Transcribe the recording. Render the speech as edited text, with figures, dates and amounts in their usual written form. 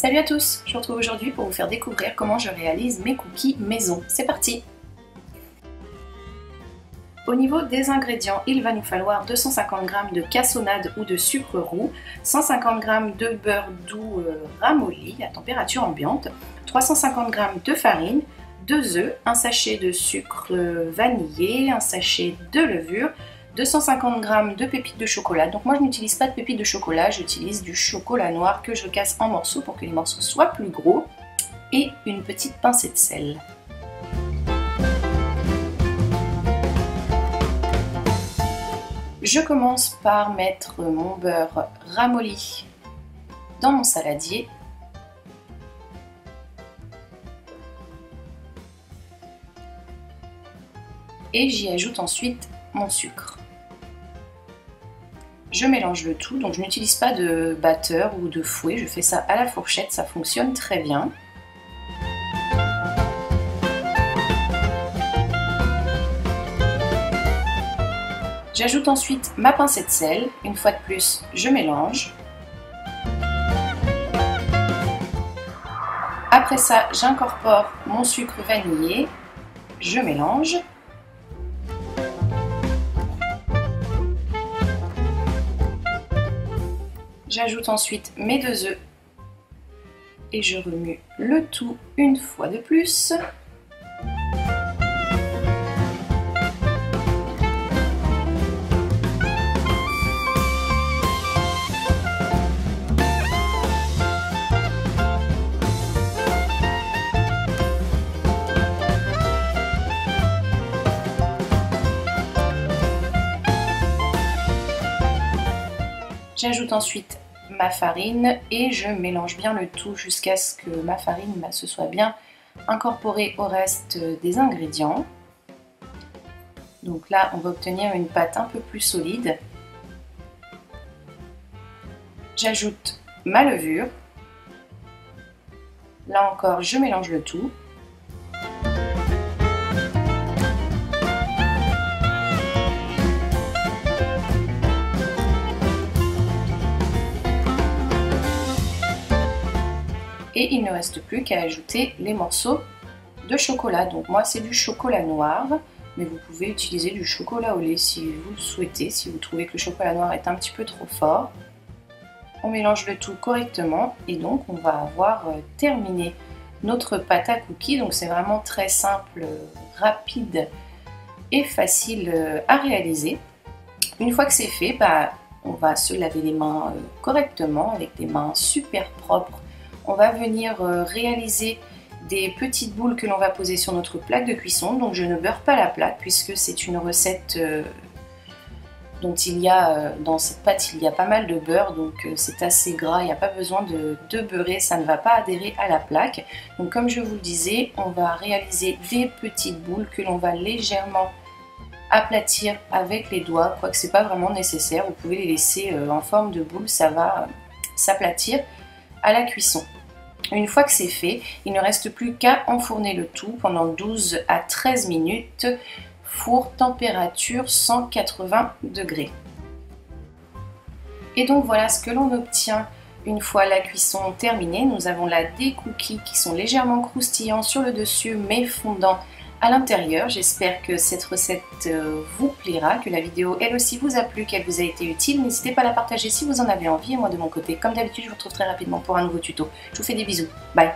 Salut à tous, je vous retrouve aujourd'hui pour vous faire découvrir comment je réalise mes cookies maison. C'est parti! Au niveau des ingrédients, il va nous falloir 250 g de cassonade ou de sucre roux, 150 g de beurre doux ramolli à température ambiante, 350 g de farine, 2 œufs, un sachet de sucre vanillé, un sachet de levure, 250 g de pépites de chocolat. Donc moi je n'utilise pas de pépites de chocolat, j'utilise du chocolat noir que je casse en morceaux pour que les morceaux soient plus gros, et une petite pincée de sel. Je commence par mettre mon beurre ramolli dans mon saladier. Et j'y ajoute ensuite mon sucre. Je mélange le tout, donc je n'utilise pas de batteur ou de fouet, je fais ça à la fourchette, ça fonctionne très bien. J'ajoute ensuite ma pincée de sel, une fois de plus je mélange. Après ça, j'incorpore mon sucre vanillé, je mélange. J'ajoute ensuite mes 2 œufs et je remue le tout une fois de plus. J'ajoute ensuite ma farine et je mélange bien le tout jusqu'à ce que ma farine se soit bien incorporée au reste des ingrédients. Donc là, on va obtenir une pâte un peu plus solide. J'ajoute ma levure. Là encore, je mélange le tout. Et il ne reste plus qu'à ajouter les morceaux de chocolat. Donc moi c'est du chocolat noir, mais vous pouvez utiliser du chocolat au lait si vous le souhaitez, si vous trouvez que le chocolat noir est un petit peu trop fort. On mélange le tout correctement et donc on va avoir terminé notre pâte à cookies. Donc c'est vraiment très simple, rapide et facile à réaliser. Une fois que c'est fait, on va se laver les mains correctement avec des mains super propres. On va venir réaliser des petites boules que l'on va poser sur notre plaque de cuisson. Donc je ne beurre pas la plaque puisque c'est une recette dont dans cette pâte il y a pas mal de beurre, donc c'est assez gras, il n'y a pas besoin de beurrer, ça ne va pas adhérer à la plaque. Donc comme je vous le disais, on va réaliser des petites boules que l'on va légèrement aplatir avec les doigts, quoique c'est pas vraiment nécessaire, vous pouvez les laisser en forme de boule, ça va s'aplatir à la cuisson. Une fois que c'est fait, il ne reste plus qu'à enfourner le tout pendant 12 à 13 minutes, four température 180 degrés. Et donc voilà ce que l'on obtient une fois la cuisson terminée. Nous avons là des cookies qui sont légèrement croustillants sur le dessus mais fondants à l'intérieur. J'espère que cette recette vous plaira, que la vidéo elle aussi vous a plu, qu'elle vous a été utile. N'hésitez pas à la partager si vous en avez envie et moi de mon côté, comme d'habitude, je vous retrouve très rapidement pour un nouveau tuto. Je vous fais des bisous, bye!